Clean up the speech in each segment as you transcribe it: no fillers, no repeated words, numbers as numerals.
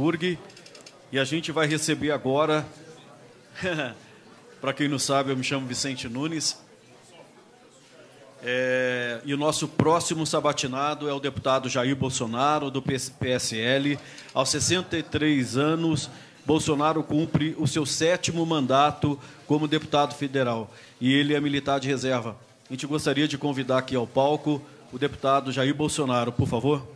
Luxemburgo. E a gente vai receber agora, para quem não sabe, eu me chamo Vicente Nunes. E o nosso próximo sabatinado é o deputado Jair Bolsonaro, do PSL. Aos 63 anos, Bolsonaro cumpre o seu 7º mandato como deputado federal. E ele é militar de reserva. A gente gostaria de convidar aqui ao palco o deputado Jair Bolsonaro, por favor.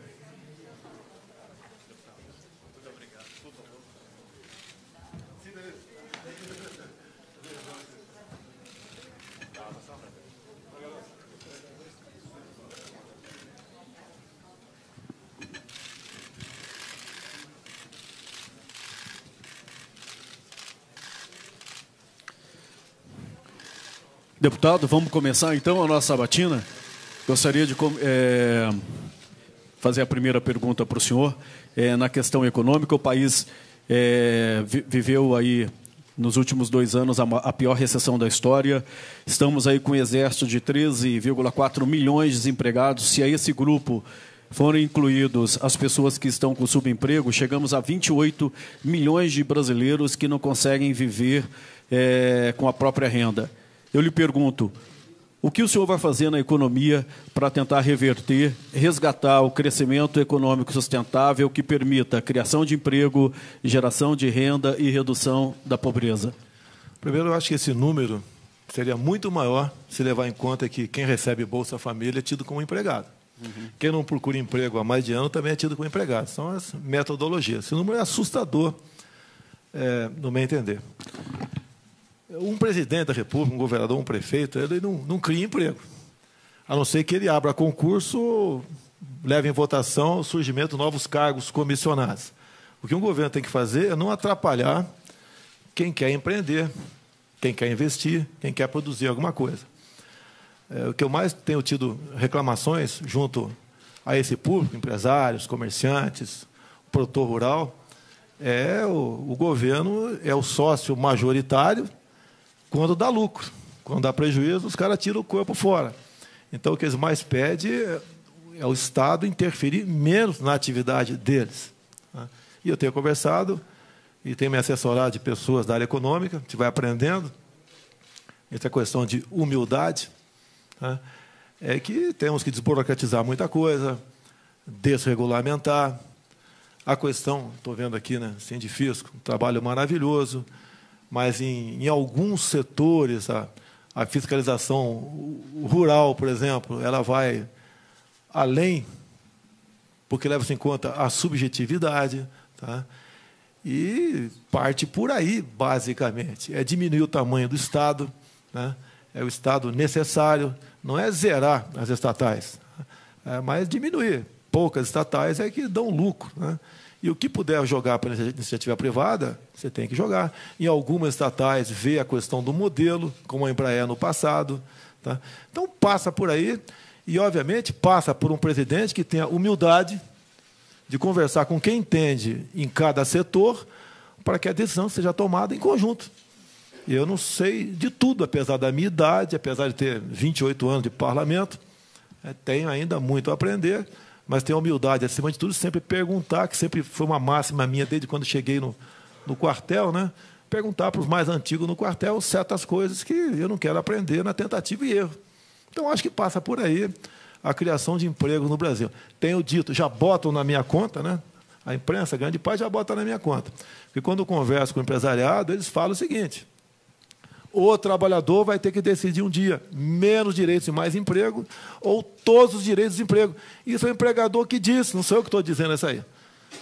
Deputado, vamos começar então a nossa sabatina. Gostaria de fazer a primeira pergunta para o senhor. Na questão econômica, o país viveu aí nos últimos 2 anos a pior recessão da história. Estamos aí com um exército de 13,4 milhões de desempregados. Se a esse grupo forem incluídos as pessoas que estão com subemprego, chegamos a 28 milhões de brasileiros que não conseguem viver com a própria renda. Eu lhe pergunto, o que o senhor vai fazer na economia para tentar reverter, resgatar o crescimento econômico sustentável que permita a criação de emprego, geração de renda e redução da pobreza? Primeiro, eu acho que esse número seria muito maior se levar em conta que quem recebe Bolsa Família é tido como empregado. Quem não procura emprego há mais de ano também é tido como empregado. São as metodologias. Esse número é assustador, no meu entender. Um presidente da República, um governador, um prefeito, ele não cria emprego. A não ser que ele abra concurso ou leve em votação o surgimento de novos cargos comissionados. O que um governo tem que fazer é não atrapalhar quem quer empreender, quem quer investir, quem quer produzir alguma coisa. O que eu mais tenho tido reclamações junto a esse público, empresários, comerciantes, o produtor rural, o governo é o sócio majoritário quando dá lucro. Quando dá prejuízo, os caras tiram o corpo fora. Então, o que eles mais pedem é o Estado interferir menos na atividade deles. E eu tenho conversado e tenho me assessorado de pessoas da área econômica, a gente vai aprendendo. Essa questão de humildade, é que temos que desburocratizar muita coisa, desregulamentar. A questão, estou vendo aqui, né, Sindifisco, um trabalho maravilhoso, mas em alguns setores a fiscalização rural, por exemplo, ela vai além, porque leva-se em conta a subjetividade, tá? E parte por aí, basicamente. É diminuir o tamanho do Estado, né? É o Estado necessário, não é zerar as estatais, mas diminuir. Poucas estatais é que dão lucro, né? E o que puder jogar para a iniciativa privada, você tem que jogar. Em algumas estatais, vê a questão do modelo, como a Embraer no passado. Tá? Então, passa por aí e, obviamente, passa por um presidente que tenha humildade de conversar com quem entende em cada setor para que a decisão seja tomada em conjunto. Eu não sei de tudo, apesar da minha idade, apesar de ter 28 anos de parlamento, tenho ainda muito a aprender, mas tenho a humildade, acima de tudo, sempre perguntar, que sempre foi uma máxima minha desde quando cheguei no quartel, né? Perguntar para os mais antigos no quartel certas coisas que eu não quero aprender na tentativa e erro. Então, acho que passa por aí a criação de empregos no Brasil. Tenho dito, já botam na minha conta, né? A imprensa, grande parte, já bota na minha conta. Porque quando eu converso com o empresariado, eles falam o seguinte: o trabalhador vai ter que decidir um dia menos direitos e mais emprego, ou todos os direitos de emprego. Isso é o empregador que diz, não sou eu que estou dizendo isso aí.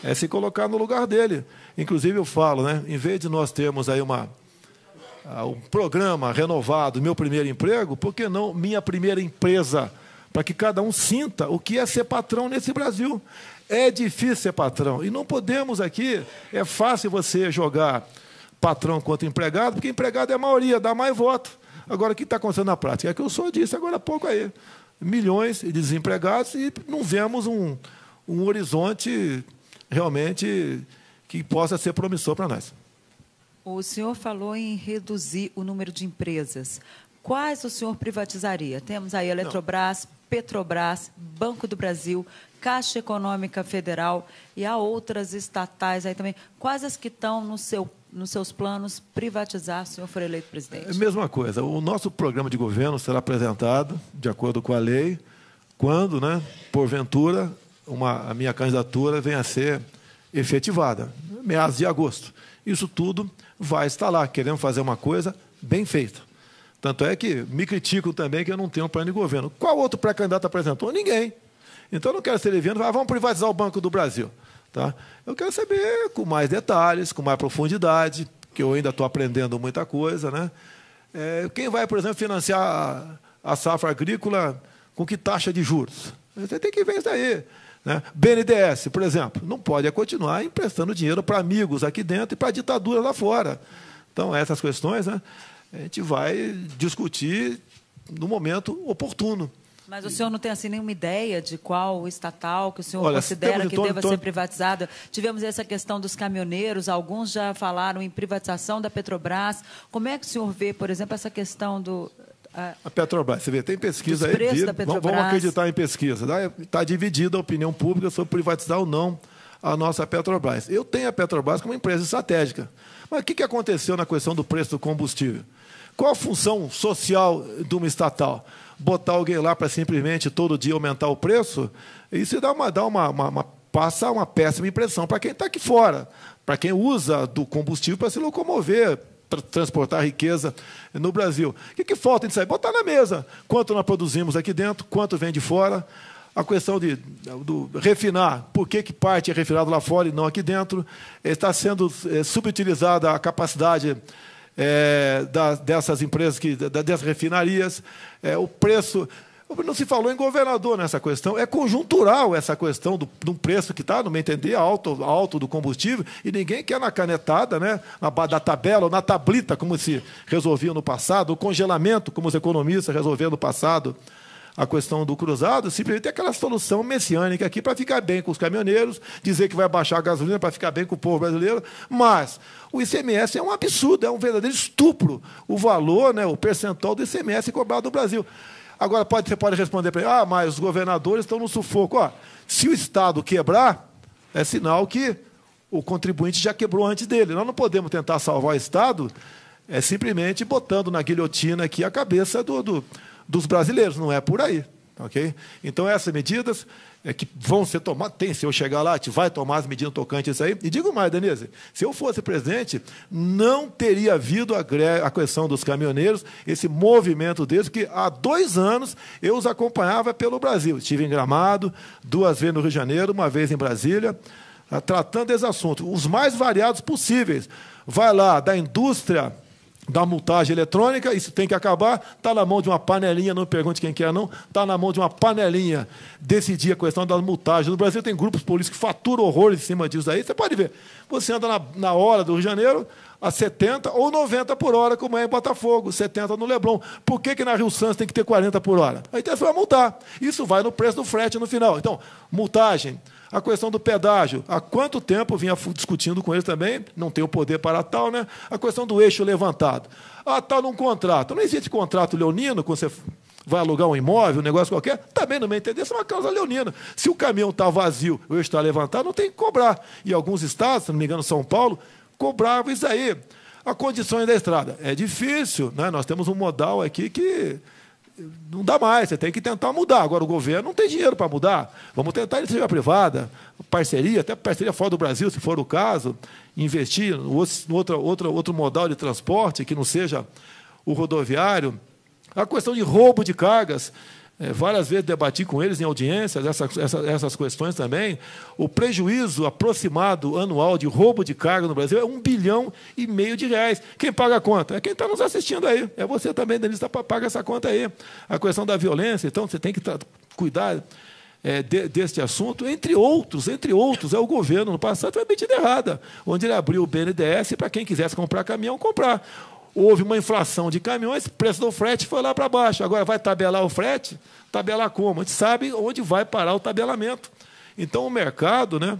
É se colocar no lugar dele. Inclusive, eu falo, né, em vez de nós termos aí um programa renovado, Meu Primeiro Emprego, por que não Minha Primeira Empresa? Para que cada um sinta o que é ser patrão nesse Brasil. É difícil ser patrão. E não podemos aqui, é fácil você jogar patrão contra empregado, porque empregado é a maioria, dá mais voto. Agora, o que está acontecendo na prática? É que o senhor disse agora há pouco aí. Milhões de desempregados e não vemos um horizonte realmente que possa ser promissor para nós. O senhor falou em reduzir o número de empresas. Quais o senhor privatizaria? Temos aí a Eletrobras, Petrobras, Banco do Brasil, Caixa Econômica Federal e há outras estatais aí também. Quais as que estão nos seus planos privatizar, se o senhor for eleito presidente? É a mesma coisa. O nosso programa de governo será apresentado, de acordo com a lei, quando, né, porventura, a minha candidatura venha a ser efetivada, meados de agosto. Isso tudo vai estar lá. Queremos fazer uma coisa bem feita. Tanto é que me criticam também que eu não tenho um plano de governo. Qual outro pré-candidato apresentou? Ninguém. Então, eu não quero ser evento, vamos privatizar o Banco do Brasil. Tá? Eu quero saber com mais detalhes, com mais profundidade, que eu ainda estou aprendendo muita coisa. Né? Quem vai, por exemplo, financiar a safra agrícola com que taxa de juros? Você tem que ver isso aí. Né? BNDES, por exemplo, não pode continuar emprestando dinheiro para amigos aqui dentro e para ditadura lá fora. Então, essas questões, né, a gente vai discutir no momento oportuno. Mas o senhor não tem assim nenhuma ideia de qual estatal que o senhor considera que deva ser privatizada? Tivemos essa questão dos caminhoneiros, alguns já falaram em privatização da Petrobras. Como é que o senhor vê, por exemplo, essa questão do... A Petrobras, você vê, tem pesquisa aí. Vamos acreditar em pesquisa. Está dividida a opinião pública sobre privatizar ou não a nossa Petrobras. Eu tenho a Petrobras como empresa estratégica. Mas o que aconteceu na questão do preço do combustível? Qual a função social de uma estatal? Botar alguém lá para simplesmente todo dia aumentar o preço? Isso passa uma péssima impressão para quem está aqui fora, para quem usa do combustível para se locomover, para transportar riqueza no Brasil. O que falta disso aí? Botar na mesa. Quanto nós produzimos aqui dentro, quanto vem de fora. A questão do refinar, por que parte é refinado lá fora e não aqui dentro. Está sendo subutilizada a capacidade dessas empresas, dessas refinarias. O preço... Não se falou em governador nessa questão. É conjuntural essa questão de um preço que está, no meu entender, alto do combustível, e ninguém quer na canetada, né, da tabela, ou na tablita, como se resolvia no passado, o congelamento, como os economistas resolveram no passado, a questão do cruzado, simplesmente tem aquela solução messiânica aqui para ficar bem com os caminhoneiros, dizer que vai baixar a gasolina para ficar bem com o povo brasileiro, mas o ICMS é um absurdo, é um verdadeiro estupro o valor, né, o percentual do ICMS cobrado no Brasil. Agora, você pode responder para ele, mas os governadores estão no sufoco. Se o Estado quebrar, é sinal que o contribuinte já quebrou antes dele. Nós não podemos tentar salvar o Estado simplesmente botando na guilhotina aqui a cabeça dos brasileiros. Não é por aí. Okay? Então, essas medidas que vão ser tomadas, se eu chegar lá, a gente vai tomar as medidas tocantes a isso aí. E digo mais, Denise, se eu fosse presidente, não teria havido a questão dos caminhoneiros, esse movimento deles, que há 2 anos eu os acompanhava pelo Brasil. Estive em Gramado, 2 vezes no Rio de Janeiro, 1 vez em Brasília, tratando desse assunto, os mais variados possíveis. Vai lá da indústria da multagem eletrônica, isso tem que acabar, está na mão de uma panelinha, não me pergunte quem que é, não, está na mão de uma panelinha decidir a questão das multagens. No Brasil tem grupos políticos que faturam horrores em cima disso aí, você pode ver, você anda na hora do Rio de Janeiro a 70 ou 90 por hora, como é em Botafogo, 70 no Leblon. Por que na Rio Santos tem que ter 40 por hora? Aí você vai multar. Isso vai no preço do frete no final. Então, multagem. A questão do pedágio, há quanto tempo eu vinha discutindo com eles também, não tem o poder para tal, né? A questão do eixo levantado. Está num contrato. Não existe contrato leonino, quando você vai alugar um imóvel, um negócio qualquer, também não me entender, isso é uma causa leonina. Se o caminhão está vazio, o eixo está levantado, não tem que cobrar. E alguns estados, se não me engano, São Paulo, cobravam isso aí. As condições da estrada. É difícil, né? Nós temos um modal aqui que não dá mais, você tem que tentar mudar. Agora, o governo não tem dinheiro para mudar. Vamos tentar iniciativa privada, parceria, até parceria fora do Brasil, se for o caso, investir no outro modal de transporte, que não seja o rodoviário. A questão de roubo de cargas, várias vezes debati com eles em audiências, essas questões também. O prejuízo aproximado anual de roubo de carga no Brasil é R$1,5 bilhão de reais. Quem paga a conta? É quem está nos assistindo aí. É você também, Denise, paga essa conta aí. A questão da violência, então, você tem que cuidar deste assunto, entre outros, é o governo. No passado foi uma medida errada, onde ele abriu o BNDES para quem quisesse comprar caminhão, comprar. Houve uma inflação de caminhões, o preço do frete foi lá para baixo. Agora vai tabelar o frete? Tabelar como? A gente sabe onde vai parar o tabelamento. Então, o mercado, né,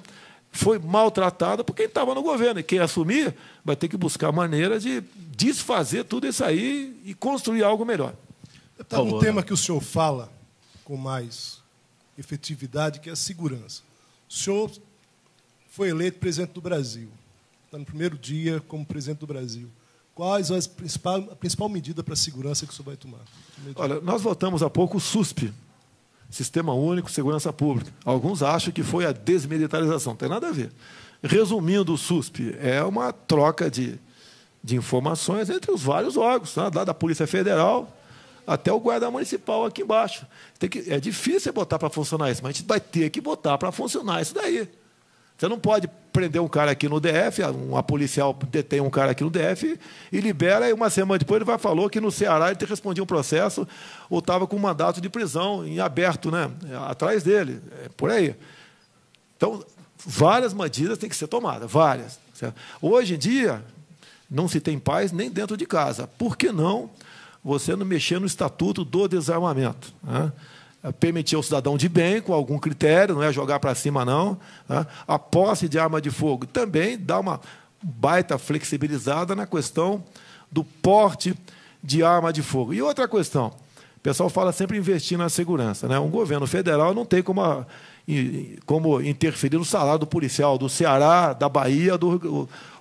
foi maltratado por quem estava no governo. E quem assumir vai ter que buscar maneira de desfazer tudo isso aí e construir algo melhor. Um tema que o senhor fala com mais efetividade, que é a segurança. O senhor foi eleito presidente do Brasil. Está no primeiro dia como presidente do Brasil. Quais a principal medida para a segurança que o senhor vai tomar? Olha, nós votamos há pouco o SUSP, Sistema Único de Segurança Pública. Alguns acham que foi a desmilitarização. Não tem nada a ver. Resumindo, o SUSP é uma troca de informações entre os vários órgãos, né? Da Polícia Federal até o guarda municipal aqui embaixo. É difícil botar para funcionar isso, mas a gente vai ter que botar para funcionar isso daí. Você não pode prender um cara aqui no DF, uma policial detém um cara aqui no DF e libera, e uma semana depois ele falou que no Ceará ele respondia um processo ou estava com um mandato de prisão em aberto, né, atrás dele. É por aí. Então, várias medidas têm que ser tomadas, várias. Certo? Hoje em dia, não se tem paz nem dentro de casa. Por que não você não mexer no Estatuto do Desarmamento? Né? Permitir ao cidadão de bem, com algum critério, não é jogar para cima, não. Né? A posse de arma de fogo também dá uma baita flexibilizada na questão do porte de arma de fogo. E outra questão, o pessoal fala sempre em investir na segurança. Né? Um governo federal não tem como interferir no salário do policial do Ceará, da Bahia,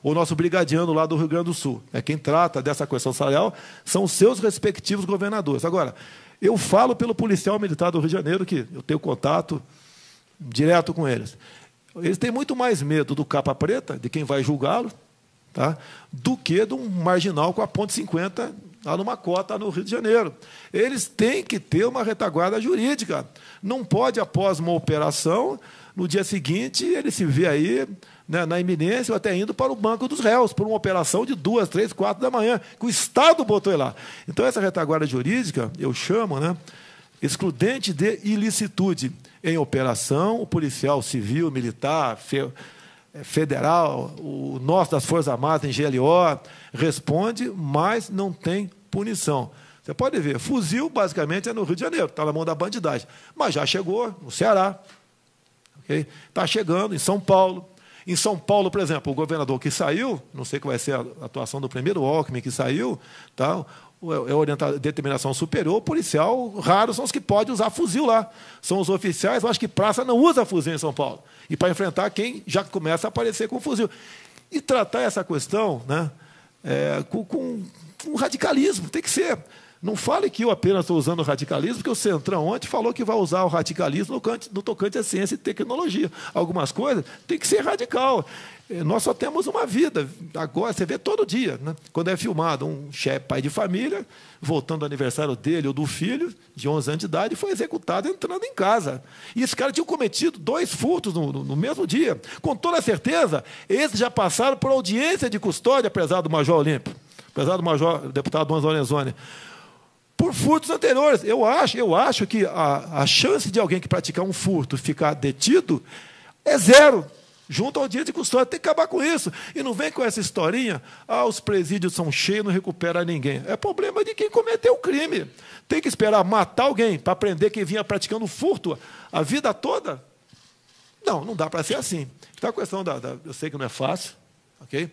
o nosso brigadiano lá do Rio Grande do Sul. Quem trata dessa questão salarial são os seus respectivos governadores. Agora, eu falo pelo policial militar do Rio de Janeiro, que eu tenho contato direto com eles. Eles têm muito mais medo do capa preta, de quem vai julgá-lo, tá? Do que de um marginal com a ponte 50 lá numa cota no Rio de Janeiro. Eles têm que ter uma retaguarda jurídica. Não pode, após uma operação, no dia seguinte, ele se vê aí, né, na iminência ou até indo para o banco dos réus, por uma operação de 2, 3, 4 da manhã, que o Estado botou ele lá. Então, essa retaguarda jurídica, eu chamo, né, excludente de ilicitude. Em operação, o policial civil, militar, federal, o nosso das Forças Armadas, em GLO, responde, mas não tem punição. Você pode ver, fuzil, basicamente, é no Rio de Janeiro, está na mão da bandidagem. Mas já chegou no Ceará. Está chegando em São Paulo. Em São Paulo, por exemplo, o governador que saiu, não sei qual vai ser a atuação do primeiro Alckmin que saiu, tá? É determinação superior, o policial, raros são os que podem usar fuzil lá. São os oficiais, eu acho que praça não usa fuzil em São Paulo. E para enfrentar quem já começa a aparecer com fuzil. E tratar essa questão, né, com radicalismo, tem que ser. Não fale que eu apenas estou usando o radicalismo, porque o Centrão ontem falou que vai usar o radicalismo no tocante à ciência e tecnologia. Algumas coisas tem que ser radical. Nós só temos uma vida. Agora, você vê todo dia, né? Quando é filmado um chefe, pai de família, voltando ao aniversário dele ou do filho, de 11 anos de idade, foi executado entrando em casa. E esse cara tinha cometido 2 furtos no mesmo dia. Com toda certeza, esses já passaram por audiência de custódia, prezado Major Olímpio, prezado Major deputado Dom Lorenzoni, por furtos anteriores. Eu acho que a chance de alguém que praticar um furto ficar detido é 0. Junto ao dia de custódia, tem que acabar com isso. E não vem com essa historinha, os presídios são cheios, não recupera ninguém. É problema de quem cometeu o crime. Tem que esperar matar alguém para prender quem vinha praticando furto a vida toda? Não dá para ser assim. Então, a questão eu sei que não é fácil, ok?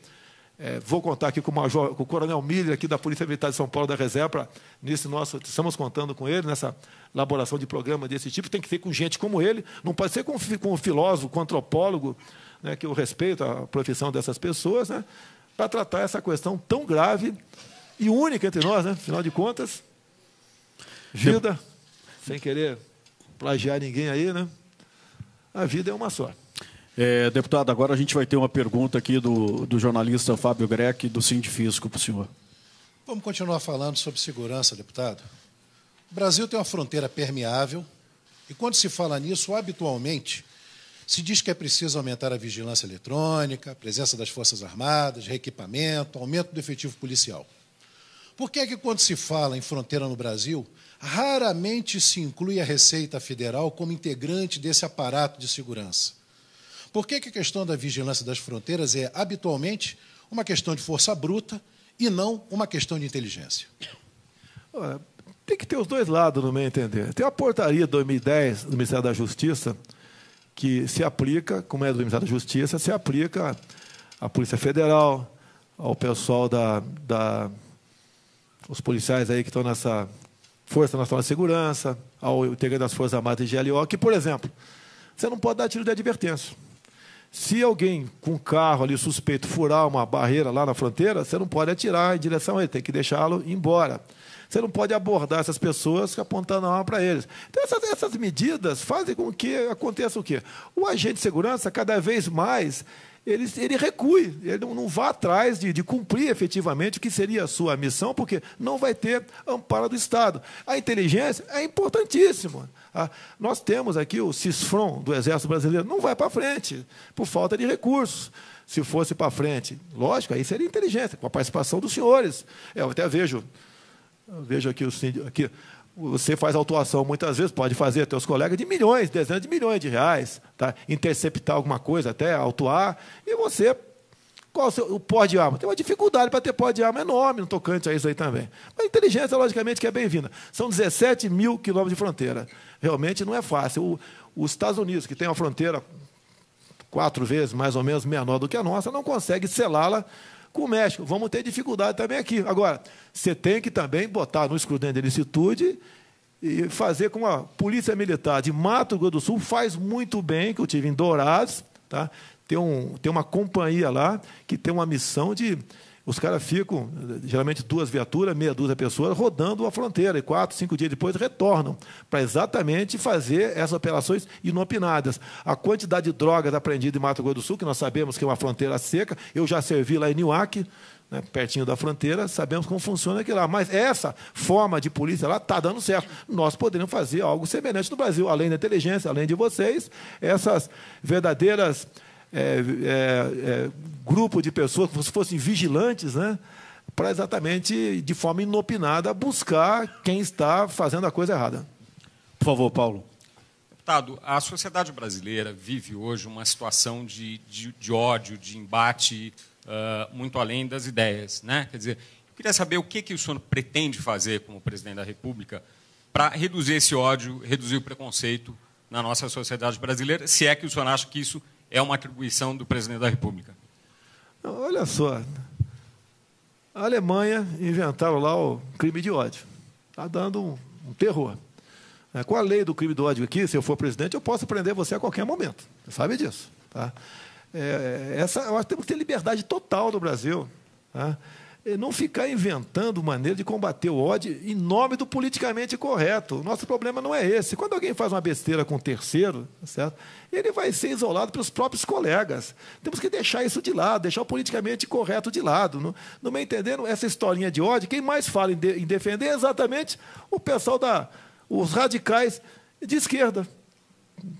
Vou contar aqui com o coronel Miller, aqui da Polícia Militar de São Paulo, da Reserva, estamos contando com ele nessa elaboração de programa desse tipo. Tem que ser com gente como ele, não pode ser com um filósofo, com um antropólogo, né, que eu respeito a profissão dessas pessoas, né, para tratar essa questão tão grave e única entre nós, né, afinal de contas, vida, sem querer plagiar ninguém aí, né, a vida é uma só. Deputado, agora a gente vai ter uma pergunta aqui do jornalista Fábio Greck, do Sindifisco, para o senhor. Vamos continuar falando sobre segurança, deputado. O Brasil tem uma fronteira permeável e, quando se fala nisso, habitualmente, se diz que é preciso aumentar a vigilância eletrônica, a presença das Forças Armadas, reequipamento, aumento do efetivo policial. Por que é que, quando se fala em fronteira no Brasil, raramente se inclui a Receita Federal como integrante desse aparato de segurança? Por que a questão da vigilância das fronteiras é, habitualmente, uma questão de força bruta e não uma questão de inteligência? Tem que ter os dois lados, no meu entender. Tem a portaria de 2010 do Ministério da Justiça, que se aplica, como é do Ministério da Justiça, se aplica à Polícia Federal, ao pessoal os policiais aí que estão Força Nacional de Segurança, ao integrante das Forças Armadas e GLO, que, por exemplo, você não pode dar tiro de advertência. Se alguém com um carro ali suspeito furar uma barreira lá na fronteira, você não pode atirar em direção a ele, tem que deixá-lo embora. Você não pode abordar essas pessoas apontando a arma para eles. Então, essas medidas fazem com que aconteça o quê? O agente de segurança, cada vez mais, ele recue, ele não vá atrás de cumprir efetivamente o que seria a sua missão, porque não vai ter amparo do Estado. A inteligência é importantíssima. Nós temos aqui o CISFRON do Exército Brasileiro, não vai para frente, por falta de recursos. Se fosse para frente, lógico, aí seria inteligência, com a participação dos senhores. Eu até vejo aqui, você faz autuação muitas vezes, pode fazer até os colegas de milhões, dezenas de milhões de reais, tá? Interceptar alguma coisa, até autuar, e você, qual o porte de arma? Tem uma dificuldade para ter porte de arma enorme no tocante a isso aí também. Mas a inteligência, logicamente, que é bem-vinda. São 17 mil quilômetros de fronteira. Realmente não é fácil. Os Estados Unidos, que tem uma fronteira 4 vezes mais ou menos menor do que a nossa, não consegue selá-la com o México. Vamos ter dificuldade também aqui. Agora, você tem que também botar no escrutínio de licitude e fazer como a Polícia Militar de Mato Grosso do Sul faz muito bem, que eu tive em Dourados, tá? Tem uma companhia lá que tem uma missão de... Os caras ficam, geralmente 2 viaturas, meia dúzia de pessoas, rodando a fronteira, e 4, 5 dias depois retornam, para exatamente fazer essas operações inopinadas. A quantidade de drogas apreendidas em Mato Grosso do Sul, que nós sabemos que é uma fronteira seca, eu já servi lá em Niuaque, né, pertinho da fronteira, sabemos como funciona aquilo lá. Mas essa forma de polícia lá está dando certo. Nós poderíamos fazer algo semelhante no Brasil, além da inteligência, além de vocês, essas verdadeiras... grupo de pessoas que fossem vigilantes, né, para exatamente, de forma inopinada, buscar quem está fazendo a coisa errada. Por favor, Paulo. Deputado, a sociedade brasileira vive hoje uma situação de ódio, de embate, muito além das ideias, né? Quer dizer, eu queria saber o que o senhor pretende fazer como presidente da República para reduzir esse ódio, reduzir o preconceito na nossa sociedade brasileira, se é que o senhor acha que isso é uma atribuição do presidente da República. Olha só, a Alemanha inventaram lá o crime de ódio. Está dando um terror. Com a lei do crime de ódio aqui, se eu for presidente, eu posso prender você a qualquer momento. Você sabe disso. Tá? Eu acho que temos que ter liberdade total no Brasil. Tá? Não ficar inventando maneira de combater o ódio em nome do politicamente correto. O nosso problema não é esse. Quando alguém faz uma besteira com um terceiro, certo? Ele vai ser isolado pelos próprios colegas. Temos que deixar isso de lado, deixar o politicamente correto de lado. Não me entendendo? Essa historinha de ódio, quem mais fala em defender é exatamente o pessoal os radicais de esquerda.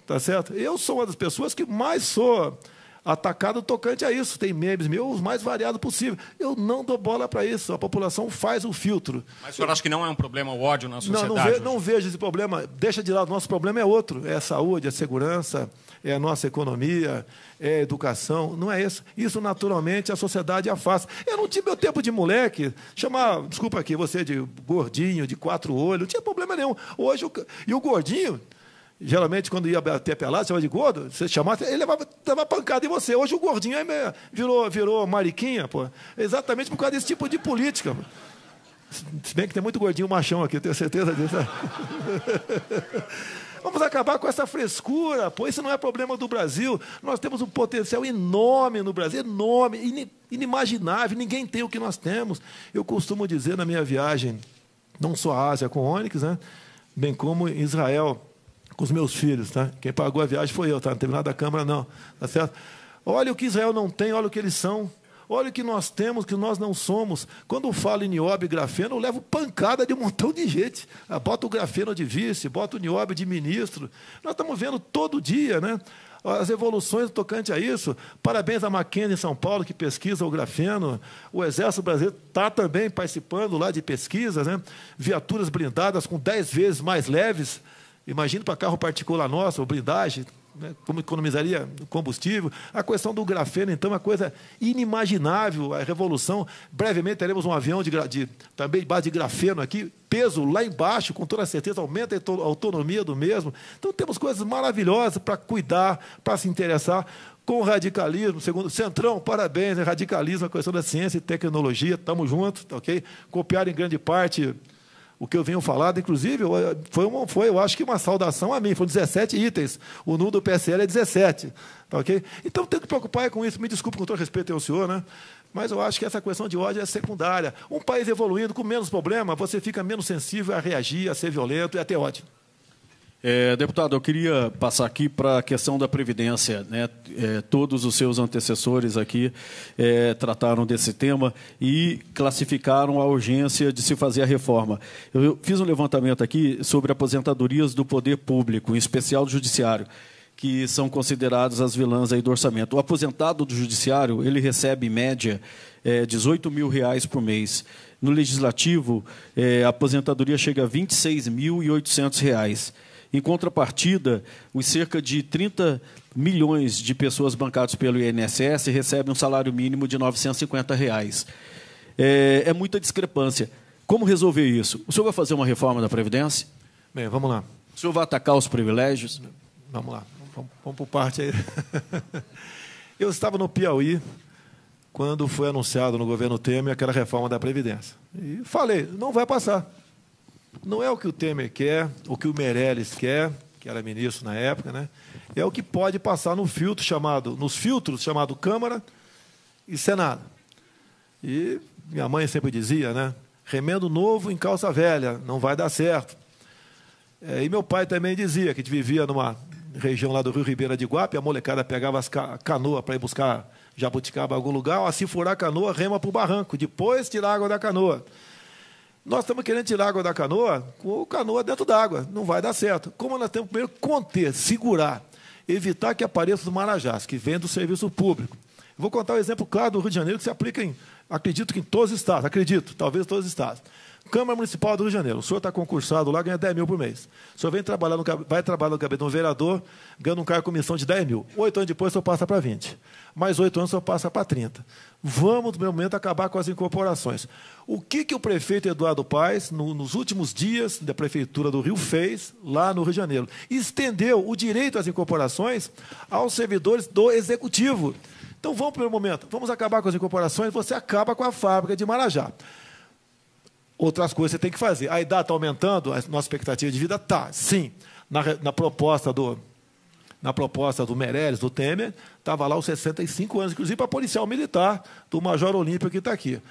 Tá certo? Eu sou uma das pessoas que mais sou atacado tocante a isso. Tem memes meus os mais variados possível. Eu não dou bola para isso. A população faz o filtro. Mas o senhor acha que não é um problema o ódio na sociedade? Não vejo esse problema. Deixa de lado. Nosso problema é outro. É a saúde, é a segurança, é a nossa economia, é a educação. Não é isso. Isso, naturalmente, a sociedade afasta. Eu não tive meu tempo de moleque. Desculpa aqui, você de gordinho, de 4 olhos. Não tinha problema nenhum. Hoje, e o gordinho... Geralmente, quando ia bater pelado, você chamava de gordo, você chamava, ele dava pancada em você. Hoje o gordinho virou mariquinha, pô. Exatamente por causa desse tipo de política. Se bem que tem muito gordinho machão aqui, eu tenho certeza disso. Vamos acabar com essa frescura, pô. Isso não é problema do Brasil. Nós temos um potencial enorme no Brasil, enorme, inimaginável. Ninguém tem o que nós temos. Eu costumo dizer na minha viagem, não só à Ásia com Onyx, né, bem como em Israel, com os meus filhos, tá? Quem pagou a viagem foi eu, tá? Não teve nada da Câmara, não. Tá certo? Olha o que Israel não tem, olha o que eles são. Olha o que nós temos, que nós não somos. Quando eu falo em nióbio e grafeno, eu levo pancada de um montão de gente. Bota o grafeno de vice, bota o nióbio de ministro. Nós estamos vendo todo dia, né, as evoluções tocante a isso. Parabéns à Mackenzie em São Paulo, que pesquisa o grafeno. O Exército Brasileiro está também participando lá de pesquisas, né? Viaturas blindadas com 10 vezes mais leves. Imagina para carro particular nosso, ou blindagem, né, como economizaria combustível. A questão do grafeno, então, é uma coisa inimaginável, a revolução. Brevemente teremos um avião também base de grafeno aqui, peso lá embaixo, com toda certeza, aumenta a autonomia do mesmo. Então, temos coisas maravilhosas para cuidar, para se interessar. Com o radicalismo, segundo Centrão, parabéns, radicalismo, a questão da ciência e tecnologia, estamos juntos, ok? Copiaram em grande parte o que eu venho falando, inclusive, foi, eu acho que uma saudação a mim, foram 17 itens, o número do PSL é 17. Tá, okay? Então, tenho que preocupar com isso, me desculpe com todo respeito ao senhor, né? Mas eu acho que essa questão de ódio é secundária. Um país evoluindo, com menos problema, você fica menos sensível a reagir, a ser violento e a ter ódio. Deputado, eu queria passar aqui para a questão da Previdência, né? Todos os seus antecessores aqui trataram desse tema e classificaram a urgência de se fazer a reforma. Eu fiz um levantamento aqui sobre aposentadorias do poder público, em especial do judiciário, que são consideradas as vilãs aí do orçamento. O aposentado do judiciário, ele recebe, em média, R$18 mil por mês. No legislativo, a aposentadoria chega a R$26.800. Em contrapartida, os cerca de 30 milhões de pessoas bancadas pelo INSS recebem um salário mínimo de R$950. É muita discrepância. Como resolver isso? O senhor vai fazer uma reforma da Previdência? Bem, vamos lá. O senhor vai atacar os privilégios? Vamos lá. Vamos por parte aí. Eu estava no Piauí quando foi anunciado no governo Temer aquela reforma da Previdência. E falei, não vai passar. Não é o que o Temer quer, o que o Meirelles quer, que era ministro na época, né? É o que pode passar nos filtros chamado Câmara e Senado. E minha mãe sempre dizia, né? Remendo novo em calça velha, não vai dar certo. E meu pai também dizia que a gente vivia numa região lá do Rio Ribeira de Iguape, a molecada pegava as canoas para ir buscar jabuticaba em algum lugar, se furar a canoa, rema para o barranco, depois tirar a água da canoa. Nós estamos querendo tirar a água da canoa com a canoa dentro d'água. Não vai dar certo. Como nós temos que primeiro conter, segurar, evitar que apareça os marajás, que vêm do serviço público. Vou contar um exemplo claro do Rio de Janeiro, que se aplica acredito que em todos os estados, talvez todos os estados. Câmara Municipal do Rio de Janeiro. O senhor está concursado lá, ganha 10 mil por mês. O senhor vai trabalhar no gabinete de um vereador, ganha um cargo de comissão de 10 mil. 8 anos depois, o senhor passa para 20. Mais 8 anos, o senhor passa para 30. Vamos, no primeiro momento, acabar com as incorporações. O que o prefeito Eduardo Paes, nos últimos dias da Prefeitura do Rio, fez lá no Rio de Janeiro? Estendeu o direito às incorporações aos servidores do Executivo. Então, vamos, no primeiro momento, vamos acabar com as incorporações, você acaba com a fábrica de Marajá. Outras coisas você tem que fazer. A idade está aumentando, a nossa expectativa de vida está, sim. Na proposta do Meirelles, do Temer, estava lá os 65 anos, inclusive para policial militar, do Major Olímpio que está aqui.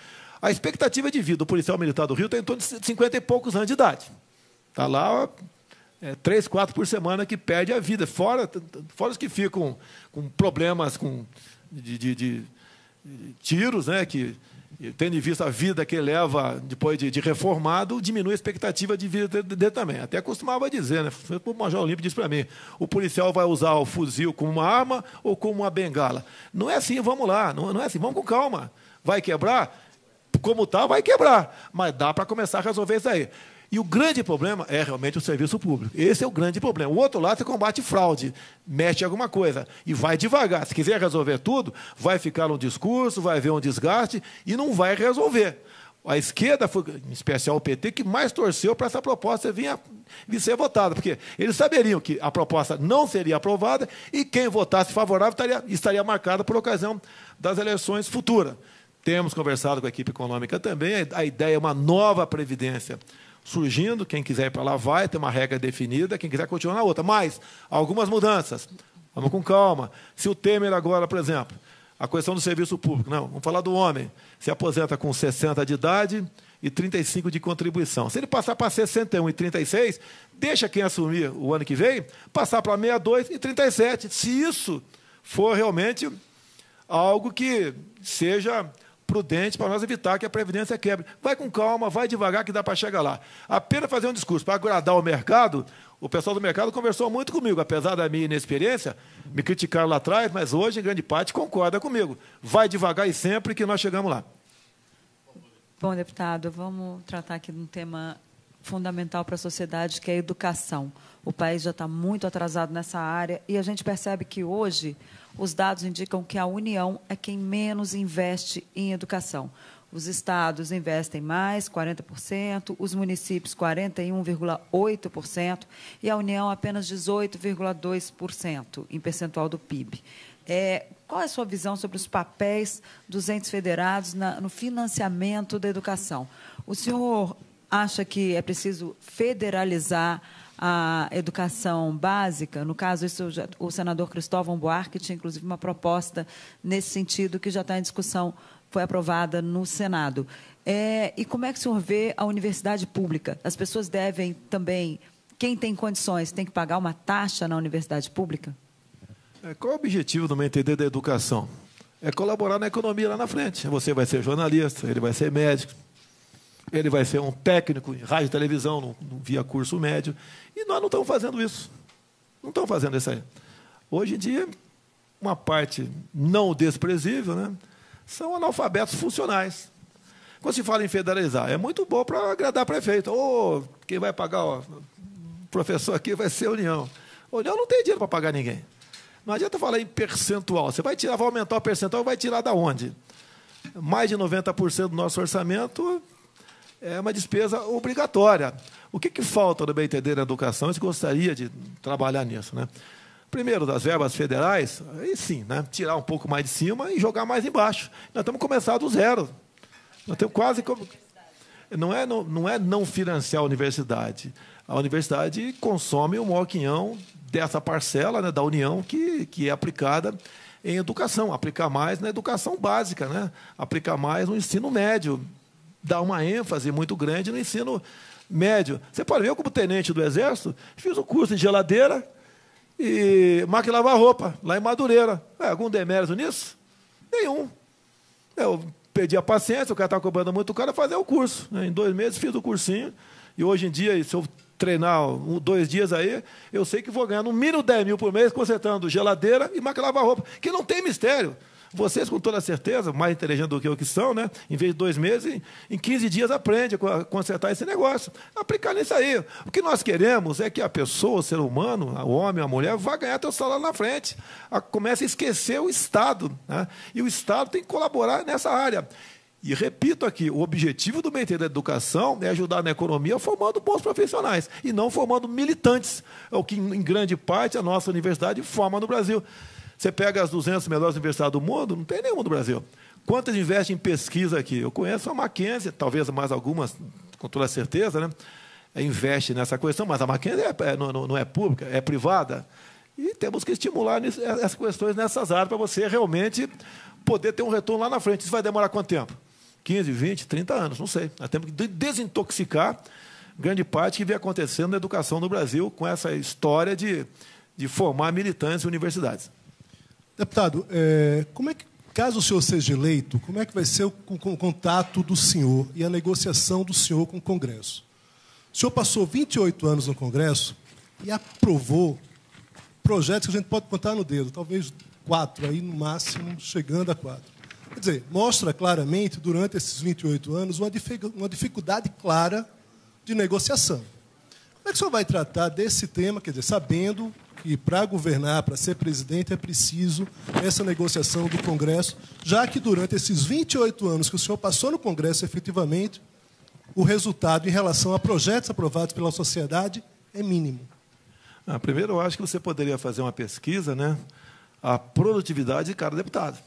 A expectativa de vida do policial militar do Rio está em torno de 50 e poucos anos de idade. Está lá 3, 4 por semana que perde a vida, fora os que ficam com problemas de tiros, né, que, tendo em vista a vida que ele leva depois de reformado, diminui a expectativa de vida dele também. Até costumava dizer, né? O Major Olímpio disse para mim, o policial vai usar o fuzil como uma arma ou como uma bengala. Não é assim, vamos lá, não é assim, vamos com calma. Vai quebrar? Como está, vai quebrar. Mas dá para começar a resolver isso aí. E o grande problema é realmente o serviço público. Esse é o grande problema. O outro lado, você combate fraude, mexe em alguma coisa e vai devagar. Se quiser resolver tudo, vai ficar um discurso, vai haver um desgaste e não vai resolver. A esquerda, foi, em especial o PT, que mais torceu para essa proposta vir ser votada, porque eles saberiam que a proposta não seria aprovada e quem votasse favorável estaria marcado por ocasião das eleições futuras. Temos conversado com a equipe econômica também, a ideia é uma nova previdência surgindo, quem quiser ir para lá vai, tem uma regra definida, quem quiser continuar na outra. Mas, algumas mudanças, vamos com calma. Se o Temer agora, por exemplo, a questão do serviço público, não, vamos falar do homem, se aposenta com 60 de idade e 35 de contribuição. Se ele passar para 61 e 36, deixa quem assumir o ano que vem, passar para 62 e 37. Se isso for realmente algo que seja prudente para nós evitar que a Previdência quebre. Vai com calma, vai devagar que dá para chegar lá. Apenas fazer um discurso para agradar o mercado, o pessoal do mercado conversou muito comigo, apesar da minha inexperiência, me criticaram lá atrás, mas hoje, em grande parte, concorda comigo. Vai devagar e sempre que nós chegamos lá. Bom, deputado, vamos tratar aqui de um tema fundamental para a sociedade, que é a educação. O país já está muito atrasado nessa área e a gente percebe que hoje os dados indicam que a União é quem menos investe em educação. Os estados investem mais, 40%, os municípios, 41,8%, e a União apenas 18,2% em percentual do PIB. Qual é a sua visão sobre os papéis dos entes federados no financiamento da educação? O senhor acha que é preciso federalizar a educação básica? No caso, o senador Cristóvão Buarque tinha, inclusive, uma proposta nesse sentido que já está em discussão, foi aprovada no Senado. E como é que o senhor vê a universidade pública? As pessoas devem também, quem tem condições, tem que pagar uma taxa na universidade pública? Qual é o objetivo, no meu entender, da educação? É colaborar na economia lá na frente. Você vai ser jornalista, ele vai ser médico, ele vai ser um técnico em rádio e televisão, via curso médio. E nós não estamos fazendo isso. Não estamos fazendo isso aí. Hoje em dia, uma parte não desprezível, né, são analfabetos funcionais. Quando se fala em federalizar, é muito bom para agradar prefeito. Quem vai pagar, o professor aqui vai ser a União. A União não tem dinheiro para pagar ninguém. Não adianta falar em percentual. Você vai aumentar o percentual, vai tirar da onde? Mais de 90% do nosso orçamento é uma despesa obrigatória. O que falta, no meu entender, na educação? Eu gostaria de trabalhar nisso, né? Primeiro, das verbas federais, aí sim, né? Tirar um pouco mais de cima e jogar mais embaixo. Nós estamos começando do zero. Nós temos quase como... Não é não financiar a universidade. A universidade consome o maior quinhão dessa parcela, né, da União que é aplicada em educação. Aplicar mais na educação básica, né? Aplicar mais no ensino médio. Dar uma ênfase muito grande no ensino médio. Você pode ver, eu, como tenente do Exército, fiz um curso de geladeira e máquina de lavar roupa, lá em Madureira. Algum demérito nisso? Nenhum. Eu perdi a paciência, o cara estava cobrando muito caro, fazer o curso. Em 2 meses fiz o cursinho, e hoje em dia, se eu treinar 2 dias aí, eu sei que vou ganhar no mínimo 10 mil por mês consertando geladeira e máquina de lavar roupa, que não tem mistério. Vocês, com toda certeza, mais inteligentes do que eu que são, né? Em vez de 2 meses, em 15 dias aprende a consertar esse negócio. Aplicar nisso aí. O que nós queremos é que a pessoa, o ser humano, o homem, a mulher, vá ganhar seu salário na frente. Comece a esquecer o Estado, né? E o Estado tem que colaborar nessa área. E repito aqui, o objetivo do BNT da educação é ajudar na economia formando bons profissionais e não formando militantes. É o que, em grande parte, a nossa universidade forma no Brasil. Você pega as 200 melhores universidades do mundo, não tem nenhuma no Brasil. Quantas investem em pesquisa aqui? Eu conheço a Mackenzie, talvez mais algumas, com toda certeza, né? Investe nessa questão, mas a Mackenzie não é pública, é privada. E temos que estimular essas questões nessas áreas para você realmente poder ter um retorno lá na frente. Isso vai demorar quanto tempo? 15, 20, 30 anos, não sei. Nós temos que desintoxicar grande parte que vem acontecendo na educação no Brasil com essa história de formar militantes em universidades. Deputado, como é que, caso o senhor seja eleito, como é que vai ser o contato do senhor e a negociação do senhor com o Congresso? O senhor passou 28 anos no Congresso e aprovou projetos que a gente pode contar no dedo, talvez 4, aí no máximo, chegando a 4. Quer dizer, mostra claramente, durante esses 28 anos, uma dificuldade clara de negociação. Como é que o senhor vai tratar desse tema, quer dizer, sabendo que para governar, para ser presidente, é preciso essa negociação do Congresso, já que durante esses 28 anos que o senhor passou no Congresso, efetivamente, o resultado em relação a projetos aprovados pela sociedade é mínimo? Primeiro, eu acho que você poderia fazer uma pesquisa, né, a produtividade de cada deputado.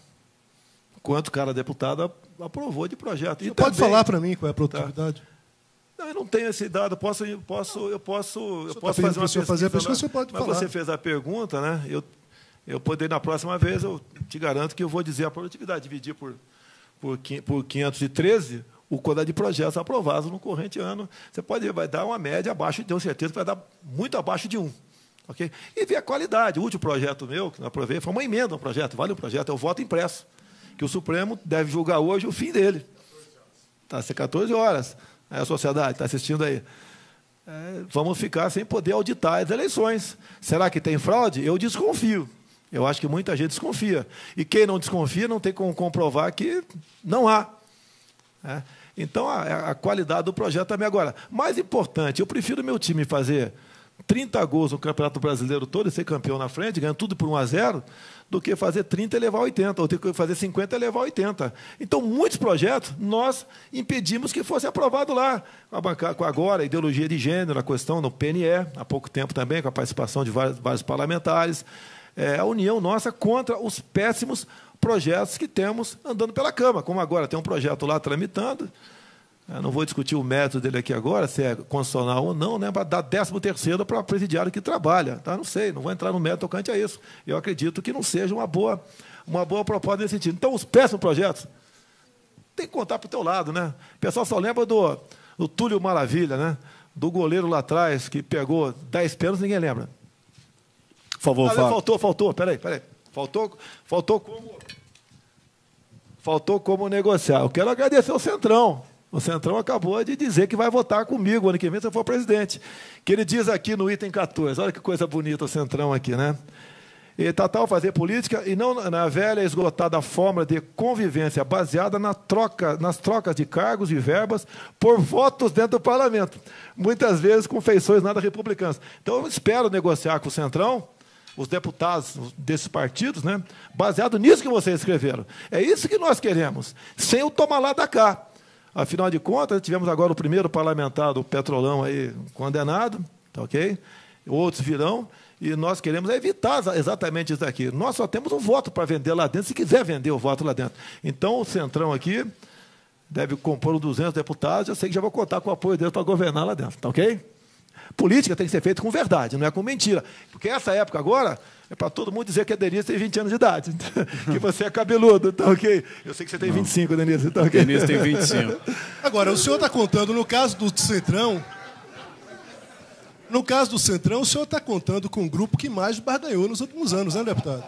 Quanto cada deputado aprovou de projeto. Você pode falar para mim qual é a produtividade? Não, eu não tenho esse dado. Eu posso fazer uma pesquisa. Você pode mas falar. Você fez a pergunta, né? Eu poderia, na próxima vez, eu te garanto que eu vou dizer a produtividade. Dividir por 513 o quantidade de projetos aprovados no corrente ano. Vai dar uma média abaixo, tenho certeza que vai dar muito abaixo de 1. Okay? E ver a qualidade. O último projeto meu, que eu aprovei, foi uma emenda ao projeto. Vale o projeto, é o voto impresso. Que o Supremo deve julgar hoje o fim dele. Está ser 14 horas. A sociedade está assistindo aí. Vamos ficar sem poder auditar as eleições. Será que tem fraude? Eu desconfio. Eu acho que muita gente desconfia. E quem não desconfia não tem como comprovar que não há. Então, a qualidade do projeto também. Agora, mais importante, eu prefiro meu time fazer 30 gols no Campeonato Brasileiro todo e ser campeão na frente, ganhando tudo por 1-0, do que fazer 30 e levar 80, ou ter que fazer 50 e levar 80. Então, muitos projetos nós impedimos que fosse aprovado lá. Com agora a ideologia de gênero, a questão no PNE, há pouco tempo também, com a participação de vários parlamentares, a união nossa contra os péssimos projetos que temos andando pela Câmara. Como agora tem um projeto lá tramitando, Eu não vou discutir o método dele aqui agora, se é constitucional ou não, né, para dar 13º para presidiário que trabalha. Tá? Não sei, não vou entrar no método tocante a isso. Eu acredito que não seja uma boa proposta nesse sentido. Então, os péssimos projetos, tem que contar para o teu lado. Né? O pessoal só lembra do Túlio Maravilha, né? Do goleiro lá atrás, que pegou 10 pênaltis, ninguém lembra. Por favor, faltou, peraí. Faltou como negociar. Eu quero agradecer ao Centrão. O Centrão acabou de dizer que vai votar comigo ano que vem se eu for presidente. Que ele diz aqui no item 14, olha que coisa bonita o Centrão aqui, né? E tal fazer política e não na velha e esgotada fórmula de convivência baseada nas trocas de cargos e verbas por votos dentro do parlamento, muitas vezes com feições nada republicanas. Então, eu espero negociar com o Centrão, os deputados desses partidos, né, baseado nisso que vocês escreveram. É isso que nós queremos, sem o tomar lá da cá. Afinal de contas, tivemos agora o primeiro parlamentar do Petrolão aí condenado, tá ok? Outros virão. E nós queremos evitar exatamente isso daqui. Nós só temos um voto para vender lá dentro, se quiser vender o voto lá dentro. Então, o Centrão aqui deve compor 200 deputados, eu sei que já vou contar com o apoio deles para governar lá dentro, tá ok? Política tem que ser feita com verdade, não é com mentira. Porque essa época agora é para todo mundo dizer que a Denise tem 20 anos de idade, que você é cabeludo, tá ok? Eu sei que você tem 25, Denise, tá ok? Denise tem 25. Agora, o senhor está contando, no caso do Centrão... No caso do Centrão, o senhor está contando com o grupo que mais barganhou nos últimos anos, né, deputado?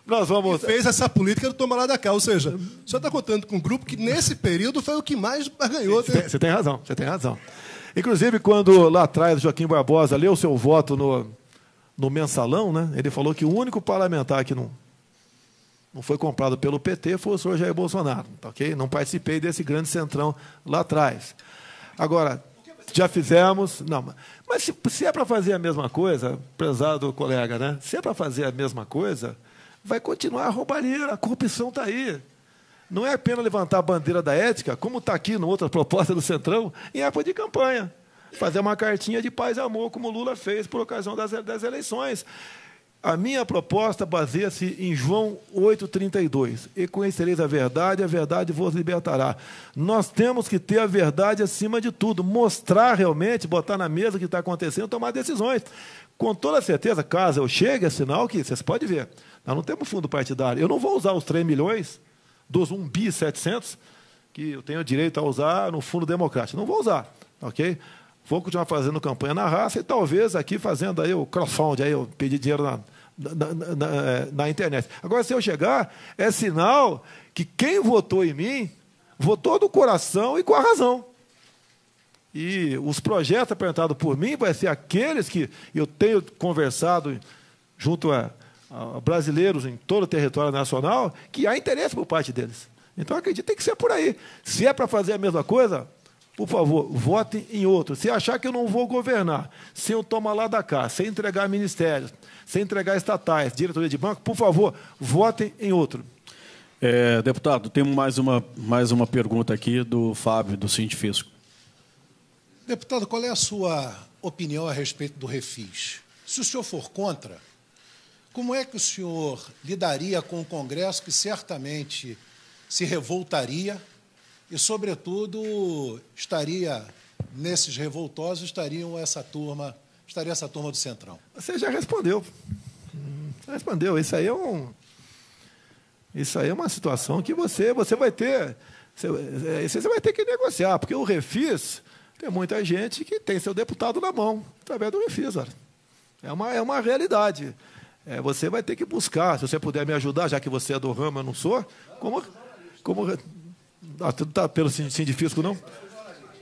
Nós vamos... Que fez essa política do toma lá da cá. Ou seja, o senhor está contando com um grupo que, nesse período, foi o que mais barganhou. Você tem razão. Inclusive, quando lá atrás o Joaquim Barbosa leu o seu voto no mensalão, né, ele falou que o único parlamentar que não foi comprado pelo PT foi o senhor Jair Bolsonaro. Tá, okay? Não participei desse grande Centrão lá atrás. Agora... Já fizemos... Não, mas se é para fazer a mesma coisa, prezado colega, né? Se é para fazer a mesma coisa, vai continuar a roubalheira, a corrupção está aí. Não é apenas levantar a bandeira da ética, como está aqui na outra proposta do Centrão, em época de campanha. Fazer uma cartinha de paz e amor, como o Lula fez por ocasião das eleições. A minha proposta baseia-se em João 8,32. E conhecereis a verdade vos libertará. Nós temos que ter a verdade acima de tudo, mostrar realmente, botar na mesa o que está acontecendo, tomar decisões. Com toda certeza, caso eu chegue, é sinal que, vocês podem ver, nós não temos fundo partidário. Eu não vou usar os 3 milhões dos 1.700.000 que eu tenho direito a usar no fundo democrático. Não vou usar, ok? Vou continuar fazendo campanha na raça e talvez aqui fazendo aí o crowdfunding, aí eu pedir dinheiro na internet. Agora, se eu chegar, é sinal que quem votou em mim, votou do coração e com a razão. E os projetos apresentados por mim vai ser aqueles que eu tenho conversado junto a brasileiros em todo o território nacional, que há interesse por parte deles. Então, acredito que tem que ser por aí. Se é para fazer a mesma coisa, por favor, votem em outro. Se achar que eu não vou governar, sem eu tomar lá da cá, sem entregar ministérios, sem entregar estatais, diretoria de banco, por favor, votem em outro. Deputado, temos mais uma pergunta aqui do Fábio, do Sindifisco. Deputado, qual é a sua opinião a respeito do refis? Se o senhor for contra, como é que o senhor lidaria com o Congresso, que certamente se revoltaria e, sobretudo, estaria nesses revoltosos, estaria essa turma do Centrão? Você já respondeu. Respondeu. Isso aí é uma situação que você vai ter. Você vai ter que negociar, porque o refis tem muita gente que tem seu deputado na mão, através do refis. Olha. É uma realidade. Você vai ter que buscar, se você puder me ajudar, já que você é do ramo, eu não sou, tá pelo Sindifisco, não?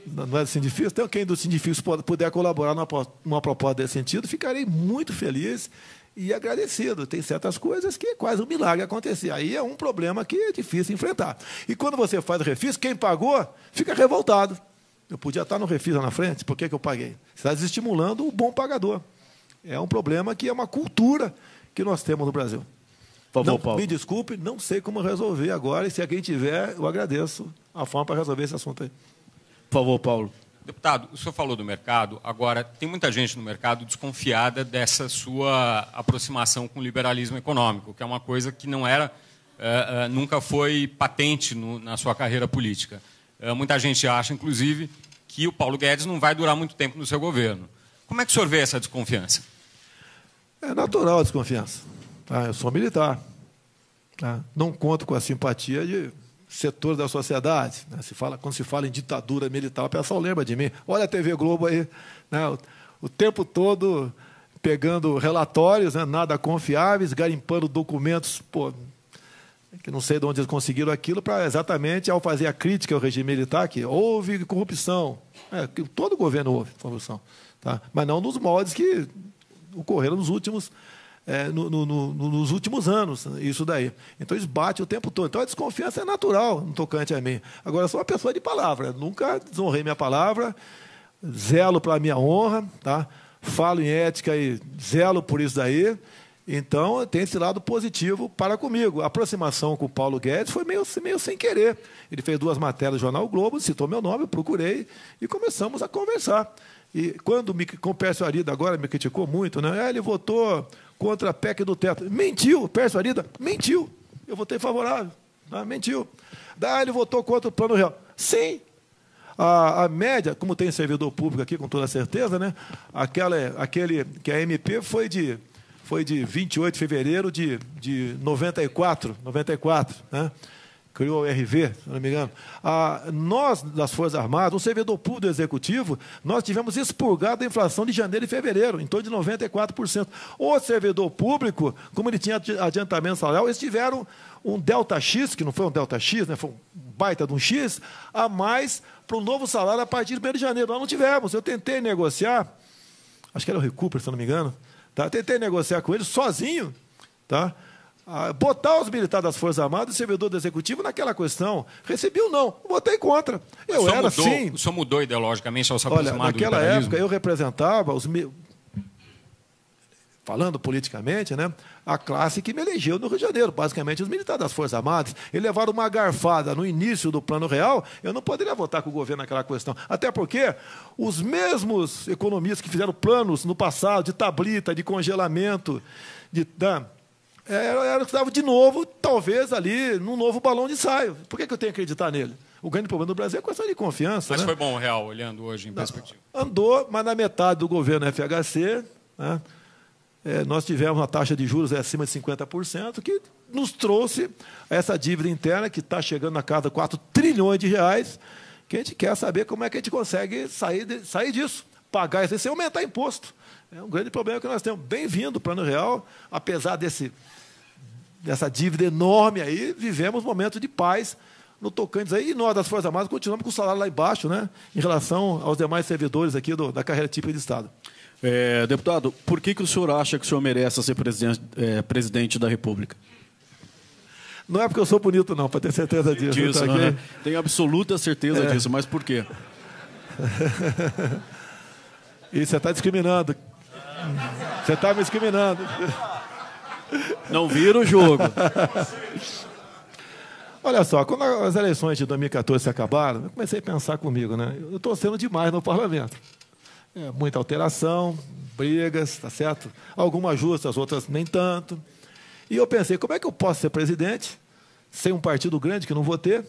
Não é do Sindifisco? Então, quem do Sindifisco puder colaborar numa proposta desse sentido, ficarei muito feliz e agradecido. Tem certas coisas que é quase um milagre acontecer. Aí é um problema que é difícil enfrentar. E quando você faz o refis, quem pagou fica revoltado. Eu podia estar no refis lá na frente, por que eu paguei? Você está desestimulando o bom pagador. É um problema que é uma cultura que nós temos no Brasil. Por favor, Paulo. Me desculpe, não sei como resolver agora, e se alguém tiver, eu agradeço a forma para resolver esse assunto aí. Por favor, Paulo. Deputado, o senhor falou do mercado, agora tem muita gente no mercado desconfiada dessa sua aproximação com o liberalismo econômico, que é uma coisa que não era, nunca foi patente na sua carreira política. Muita gente acha, inclusive, que o Paulo Guedes não vai durar muito tempo no seu governo. Como é que o senhor vê essa desconfiança? É natural a desconfiança. Tá? Eu sou militar. Tá? Não conto com a simpatia de setores da sociedade. Né? Quando se fala em ditadura militar, o pessoal lembra de mim. Olha a TV Globo aí, né? O tempo todo pegando relatórios, né? Nada confiáveis, garimpando documentos, que não sei de onde eles conseguiram aquilo, para exatamente, ao fazer a crítica ao regime militar, que houve corrupção. Que todo governo houve corrupção. Tá? Mas não nos moldes que ocorreram nos últimos anos, isso daí. Então, eles batem o tempo todo. Então, a desconfiança é natural no tocante a mim. Agora, eu sou uma pessoa de palavra. Nunca desonrei minha palavra, zelo para a minha honra, tá? Falo em ética e zelo por isso daí. Então, tem esse lado positivo para comigo. A aproximação com o Paulo Guedes foi meio sem querer. Ele fez 2 matérias do Jornal o Globo, citou meu nome, eu procurei e começamos a conversar. E quando com o Pércio Arida agora me criticou muito, né? Ele votou contra a PEC do teto. Mentiu, Pércio Arida, mentiu. Eu votei favorável, tá? Mentiu. Daí ele votou contra o Plano Real. Sim. A média, como tem servidor público aqui, com toda certeza, né? Aquele que a MP foi de 28 de fevereiro de 94, né? Criou o RV, se não me engano. Nós, das Forças Armadas, o servidor público do Executivo, nós tivemos expurgado a inflação de janeiro e fevereiro, em torno de 94%. O servidor público, como ele tinha adiantamento salarial, eles tiveram um delta X, que não foi um delta X, né? Foi um baita de um X, a mais para o novo salário a partir de 1º de janeiro. Nós não tivemos. Eu tentei negociar, acho que era o Recupero, se não me engano, tá? Tentei negociar com ele sozinho, tá? Botar os militares das Forças Armadas e o servidor do Executivo naquela questão. Recebi ou não? Votei contra. Eu era assim. O senhor mudou ideologicamente ao se aproximar do naquela época eu representava, falando politicamente, né, a classe que me elegeu no Rio de Janeiro, basicamente os militares das Forças Armadas. Eles levaram uma garfada no início do Plano Real, eu não poderia votar com o governo naquela questão. Até porque os mesmos economistas que fizeram planos no passado de tablita, de congelamento, estavam de novo, talvez ali, num novo balão de ensaio. Por que eu tenho que acreditar nele? O grande problema do Brasil é questão de confiança. Mas né? foi bom o real, olhando hoje em perspectiva. Andou, mas na metade do governo FHC, né, nós tivemos uma taxa de juros acima de 50%, que nos trouxe essa dívida interna, que está chegando na casa de 4 trilhões de reais, que a gente quer saber como é que a gente consegue sair disso, pagar isso sem aumentar imposto. É um grande problema que nós temos. Bem-vindo o Plano Real, apesar dessa dívida enorme aí, vivemos momentos de paz no tocante aí, e nós das Forças Armadas continuamos com o salário lá embaixo, né, em relação aos demais servidores aqui da carreira típica de Estado. Deputado, por que o senhor acha que o senhor merece ser presidente da República? Não é porque eu sou bonito, não, para ter certeza disso. Tá, né? Tenho absoluta certeza disso, mas por quê? E você está discriminando. Você está me discriminando. Não vira o jogo. Olha só, quando as eleições de 2014 se acabaram, eu comecei a pensar comigo, né? Eu estou sendo demais no parlamento. Muita alteração, brigas, tá certo? Algumas justas, outras nem tanto. E eu pensei, como é que eu posso ser presidente sem um partido grande que não vou ter,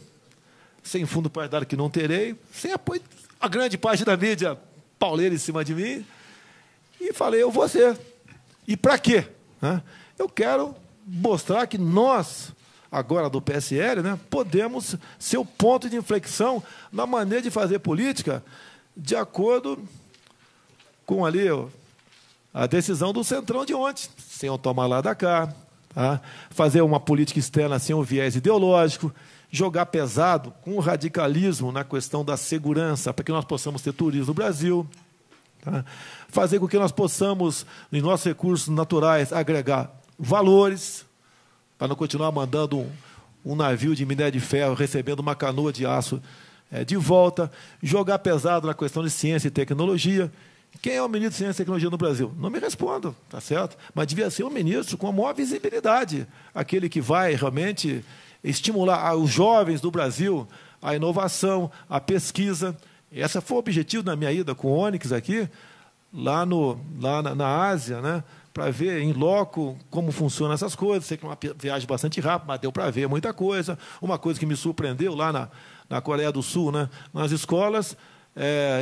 sem fundo partidário que não terei, sem apoio, a grande parte da mídia pauleira em cima de mim? E falei, eu vou ser. E para quê? Eu quero mostrar que nós, agora do PSL, né, podemos ser o ponto de inflexão na maneira de fazer política de acordo com ali a decisão do Centrão de ontem, sem eu tomar lá da cá, tá? Fazer uma política externa sem um viés ideológico, jogar pesado com o radicalismo na questão da segurança, para que nós possamos ter turismo no Brasil, tá? Fazer com que nós possamos, em nossos recursos naturais, agregar valores, para não continuar mandando um navio de minério de ferro recebendo uma canoa de aço de volta, jogar pesado na questão de ciência e tecnologia. Quem é o ministro de Ciência e Tecnologia no Brasil? Não me respondo, tá certo? Mas devia ser um ministro com a maior visibilidade, aquele que vai realmente estimular os jovens do Brasil, a inovação, a pesquisa. Esse foi o objetivo da minha ida com o Onyx aqui, lá na Ásia, né? Para ver em loco como funcionam essas coisas. Sei que é uma viagem bastante rápida, mas deu para ver muita coisa. Uma coisa que me surpreendeu lá na Coreia do Sul, né? Nas escolas,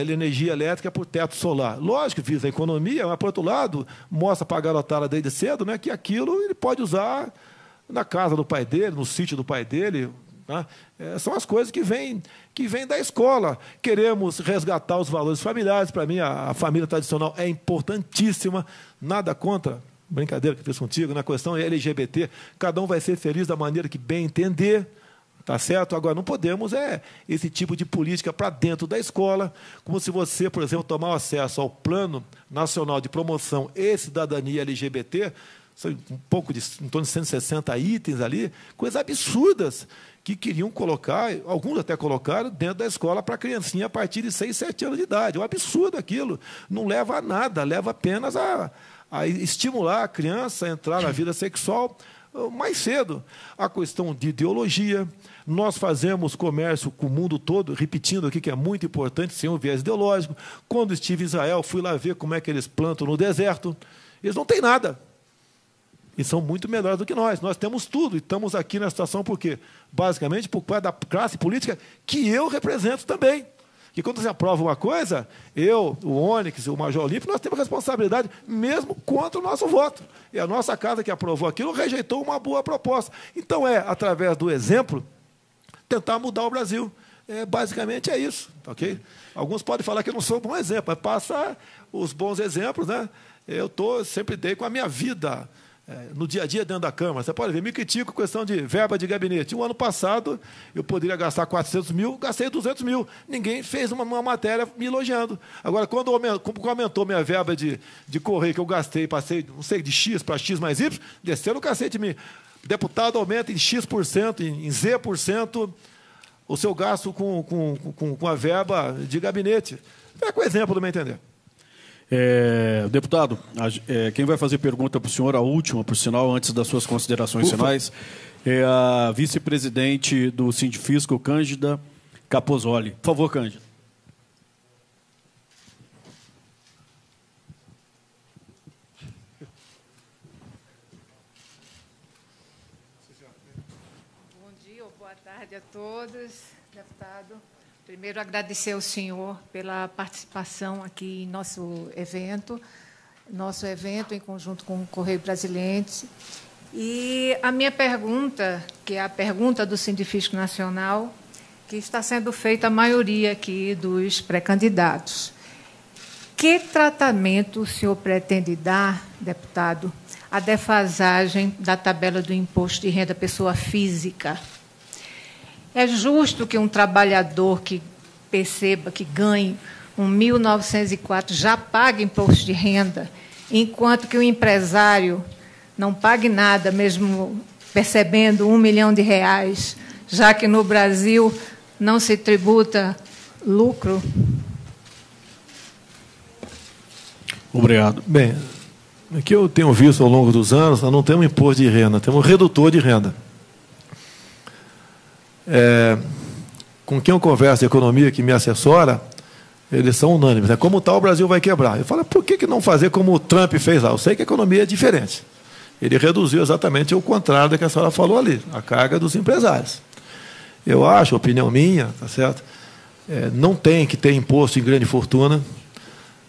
energia elétrica por teto solar. Lógico que visa a economia, mas, por outro lado, mostra para a garotada desde cedo, né, que aquilo ele pode usar na casa do pai dele, no sítio do pai dele. Né? São as coisas que vêm da escola. Queremos resgatar os valores familiares. Para mim, a família tradicional é importantíssima. Nada contra, brincadeira que eu fiz contigo, na questão LGBT. Cada um vai ser feliz da maneira que bem entender. Tá certo? Agora, não podemos esse tipo de política para dentro da escola, como se você, por exemplo, tomar acesso ao Plano Nacional de Promoção e Cidadania LGBT, um pouco em torno de 160 itens ali, coisas absurdas que queriam colocar, alguns até colocaram, dentro da escola para a criancinha a partir de 6, 7 anos de idade. É um absurdo aquilo. Não leva a nada, leva apenas a estimular a criança a entrar na vida sexual mais cedo. A questão de ideologia. Nós fazemos comércio com o mundo todo, repetindo aqui que é muito importante, sem um viés ideológico. Quando estive em Israel, fui lá ver como é que eles plantam no deserto. Eles não têm nada. E são muito melhores do que nós. Nós temos tudo. E estamos aqui na situação por quê? Basicamente por causa da classe política que eu represento também. Que quando você aprova uma coisa, eu, o Onyx, o Major Olímpio, nós temos responsabilidade mesmo contra o nosso voto. E a nossa casa que aprovou aquilo rejeitou uma boa proposta. Então, através do exemplo, tentar mudar o Brasil. Basicamente é isso. Ok? Alguns podem falar que eu não sou um bom exemplo, mas passa os bons exemplos. Né? Eu sempre dei com a minha vida. No dia a dia dentro da Câmara. Você pode ver, me critico questão de verba de gabinete. Um ano passado, eu poderia gastar 400 mil, gastei 200 mil. Ninguém fez uma matéria me elogiando. Agora, quando aumentou minha verba de correio que eu gastei, passei, não sei, de X para X mais Y, desceram o cacete de mim. Deputado aumenta em X%, em Z%, o seu gasto com a verba de gabinete. Pega o exemplo do meu entender. Deputado, quem vai fazer pergunta para o senhor, a última, por sinal, antes das suas considerações finais, é a vice-presidente do Sindifisco, Cândida Capozoli. Por favor, Cândida. Bom dia ou boa tarde a todos, deputado. Primeiro, agradecer ao senhor pela participação aqui em nosso evento em conjunto com o Correio Brasiliense. E a minha pergunta, que é a pergunta do Sindifisco Nacional, que está sendo feita a maioria aqui dos pré-candidatos. Que tratamento o senhor pretende dar, deputado, à defasagem da tabela do imposto de renda pessoa física? É justo que um trabalhador que perceba que ganhe 1.904 já pague imposto de renda, enquanto que o empresário não pague nada, mesmo percebendo R$1 milhão, já que no Brasil não se tributa lucro? Obrigado. Bem, o que eu tenho visto ao longo dos anos, nós não temos imposto de renda, temos redutor de renda. Com quem eu converso de economia, que me assessora, eles são unânimes. Como tal, o Brasil vai quebrar. Eu falo, por que não fazer como o Trump fez lá? Eu sei que a economia é diferente. Ele reduziu exatamente o contrário do que a senhora falou ali, a carga dos empresários. Eu acho, opinião minha, tá certo? Não tem que ter imposto em grande fortuna,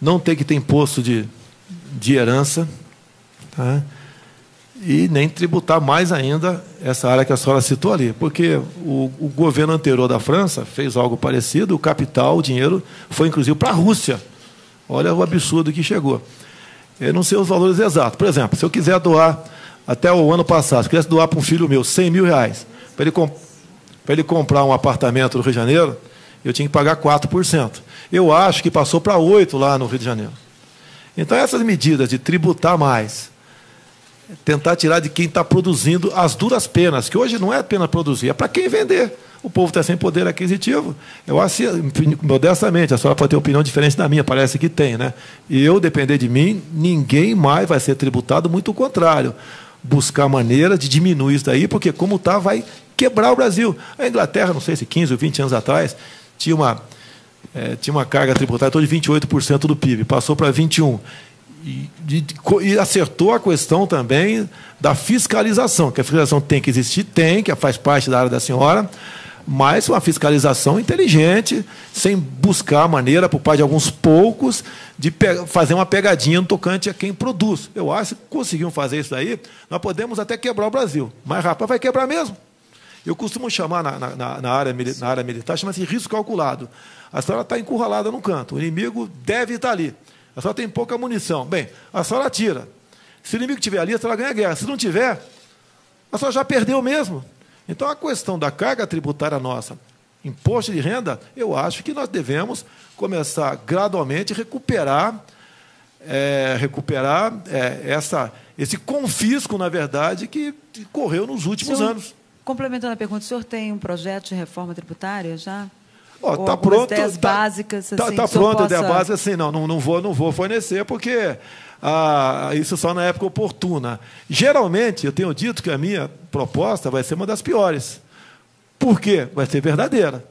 não tem que ter imposto de herança, tá? E nem tributar mais ainda essa área que a senhora citou ali, porque o governo anterior da França fez algo parecido, o capital, o dinheiro, foi inclusive para a Rússia. Olha o absurdo que chegou. Eu não sei os valores exatos. Por exemplo, se eu quiser doar, até o ano passado, se eu quisesse doar para um filho meu R$100 mil, para ele comprar um apartamento no Rio de Janeiro, eu tinha que pagar 4%. Eu acho que passou para 8% lá no Rio de Janeiro. Então, essas medidas de tributar mais, tentar tirar de quem está produzindo as duras penas, que hoje não é apenas produzir, é para quem vender. O povo está sem poder aquisitivo. Eu acho, modestamente, a senhora pode ter opinião diferente da minha, parece que tem, né? E eu, depender de mim, ninguém mais vai ser tributado, muito o contrário. Buscar maneira de diminuir isso daí, porque como está, vai quebrar o Brasil. A Inglaterra, não sei se 15 ou 20 anos atrás, tinha uma carga tributária de 28% do PIB, passou para 21%. E acertou a questão também da fiscalização, que a fiscalização tem que existir, que faz parte da área da senhora, mas uma fiscalização inteligente, sem buscar a maneira, por parte de alguns poucos, de fazer uma pegadinha no tocante a quem produz. Eu acho que conseguimos fazer isso daí, nós podemos até quebrar o Brasil. Mas, rapaz, vai quebrar mesmo. Eu costumo chamar na área militar, chama-se risco calculado. A senhora está encurralada num canto, o inimigo deve estar ali. A senhora tem pouca munição. Bem, a senhora atira. Se o inimigo estiver ali, a senhora ganha a guerra. Se não tiver, a senhora já perdeu mesmo. Então, a questão da carga tributária nossa, imposto de renda, eu acho que nós devemos começar gradualmente a recuperar esse confisco, na verdade, que correu nos últimos anos. Complementando a pergunta, o senhor tem um projeto de reforma tributária já? Está pronto. Ideias básicas, assim, está pronto, a ideia básica, assim, não vou fornecer, porque isso só na época oportuna. Geralmente, eu tenho dito que a minha proposta vai ser uma das piores. Por quê? Vai ser verdadeira.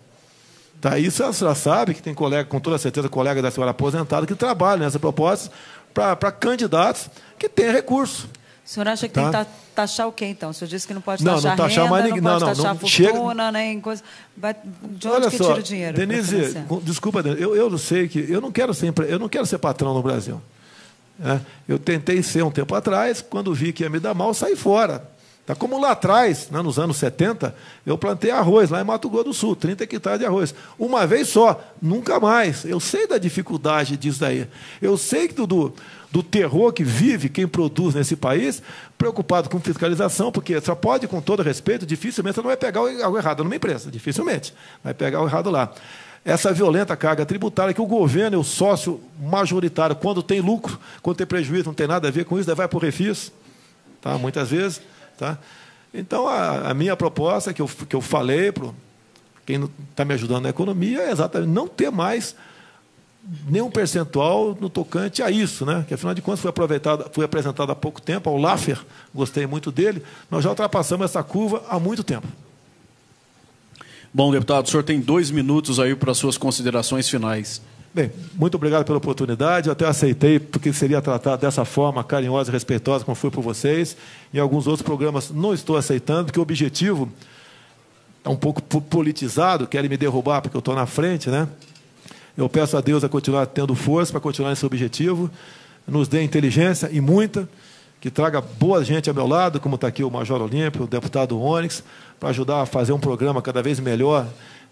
Tá? Isso a senhora sabe, que tem colega, com toda certeza, colega da senhora aposentada, que trabalha nessa proposta para candidatos que têm recurso. O senhor acha que tem que taxar o quê, então? O senhor disse que não pode taxar não taxar renda, mais ninguém, não pode taxar fortuna, chega... nem coisa... De onde Olha que só, tira o dinheiro? Denise, desculpa, eu não sei que... Eu não quero ser patrão no Brasil. Eu tentei ser um tempo atrás, quando vi que ia me dar mal, saí fora. Tá? Como lá atrás, nos anos 70, eu plantei arroz, lá em Mato Grosso do Sul, 30 hectares de arroz. Uma vez só, nunca mais. Eu sei da dificuldade disso daí. Eu sei que do terror que vive quem produz nesse país, preocupado com fiscalização, porque só pode, com todo respeito, dificilmente você não vai pegar algo errado numa empresa, dificilmente vai pegar o errado lá. Essa violenta carga tributária que o governo é o sócio majoritário, quando tem lucro, quando tem prejuízo, não tem nada a ver com isso, daí vai para o refis, tá? Muitas vezes. Tá? Então, a minha proposta, que eu falei para quem está me ajudando na economia, é exatamente não ter mais nenhum percentual no tocante a isso, né? Que, afinal de contas, foi apresentado há pouco tempo, ao Laffer, gostei muito dele, nós já ultrapassamos essa curva há muito tempo. Bom, deputado, o senhor tem 2 minutos aí para as suas considerações finais. Bem, muito obrigado pela oportunidade. Eu até aceitei, porque seria tratado dessa forma carinhosa e respeitosa, como foi por vocês. Em alguns outros programas não estou aceitando, porque o objetivo é um pouco politizado, querem me derrubar porque eu estou na frente, né? Eu peço a Deus a continuar tendo força para continuar esse objetivo, nos dê inteligência e muita, que traga boa gente ao meu lado, como está aqui o Major Olímpio, o deputado Onyx, para ajudar a fazer um programa cada vez melhor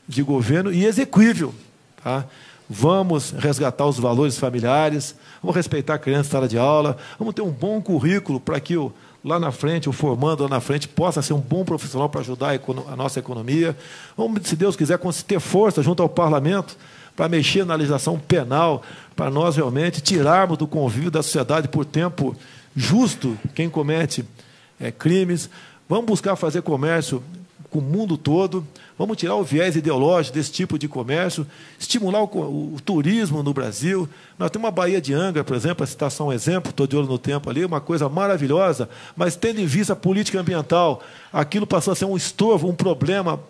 de governo e execuível, tá? Vamos resgatar os valores familiares, vamos respeitar a criança em sala de aula, vamos ter um bom currículo para que lá na frente, o formando lá na frente, possa ser um bom profissional para ajudar a nossa economia. Vamos, se Deus quiser, ter força junto ao parlamento para mexer na legislação penal, para nós realmente tirarmos do convívio da sociedade por tempo justo quem comete crimes. Vamos buscar fazer comércio com o mundo todo, vamos tirar o viés ideológico desse tipo de comércio, estimular o turismo no Brasil. Nós temos uma Baía de Angra, por exemplo, a citar só um exemplo, estou de olho no tempo ali, uma coisa maravilhosa, mas tendo em vista a política ambiental, aquilo passou a ser um estorvo, um problema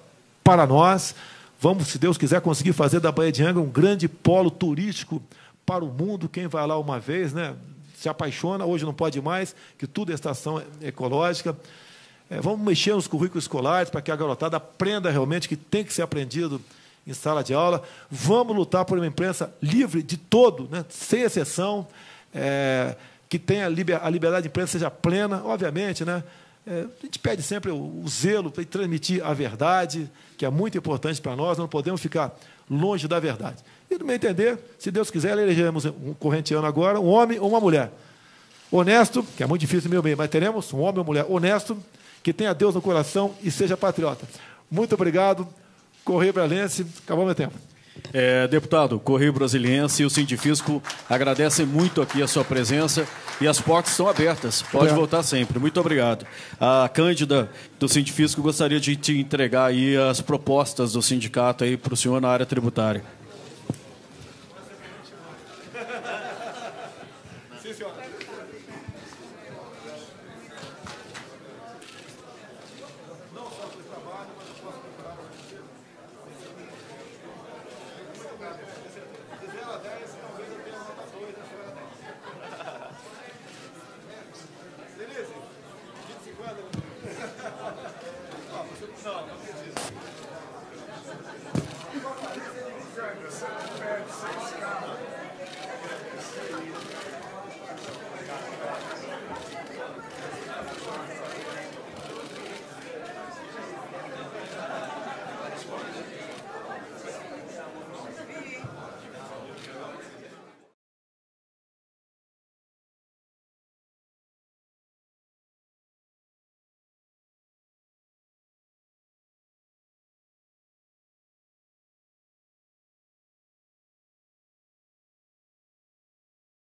para nós. Vamos, se Deus quiser, conseguir fazer da Baía de Angra um grande polo turístico para o mundo. Quem vai lá uma vez, né, se apaixona, hoje não pode mais, que tudo é estação ecológica. Vamos mexer nos currículos escolares para que a garotada aprenda realmente que tem que ser aprendido em sala de aula. Vamos lutar por uma imprensa livre de todo, né, sem exceção, que tenha a liberdade de imprensa seja plena, obviamente, né? A gente pede sempre o zelo para transmitir a verdade, que é muito importante para nós, não podemos ficar longe da verdade. E, no meu entender, se Deus quiser, elegeremos um correntiano agora, um homem ou uma mulher honesto, que é muito difícil, meu bem, mas teremos um homem ou mulher honesto, que tenha Deus no coração e seja patriota. Muito obrigado. Correio Brasiliense, acabou meu tempo. Deputado, Correio Brasiliense e o Sindifisco agradecem muito aqui a sua presença e as portas estão abertas. Pode voltar sempre. Muito obrigado. A Cândida do Sindifisco gostaria de te entregar aí as propostas do sindicato aí para o senhor na área tributária.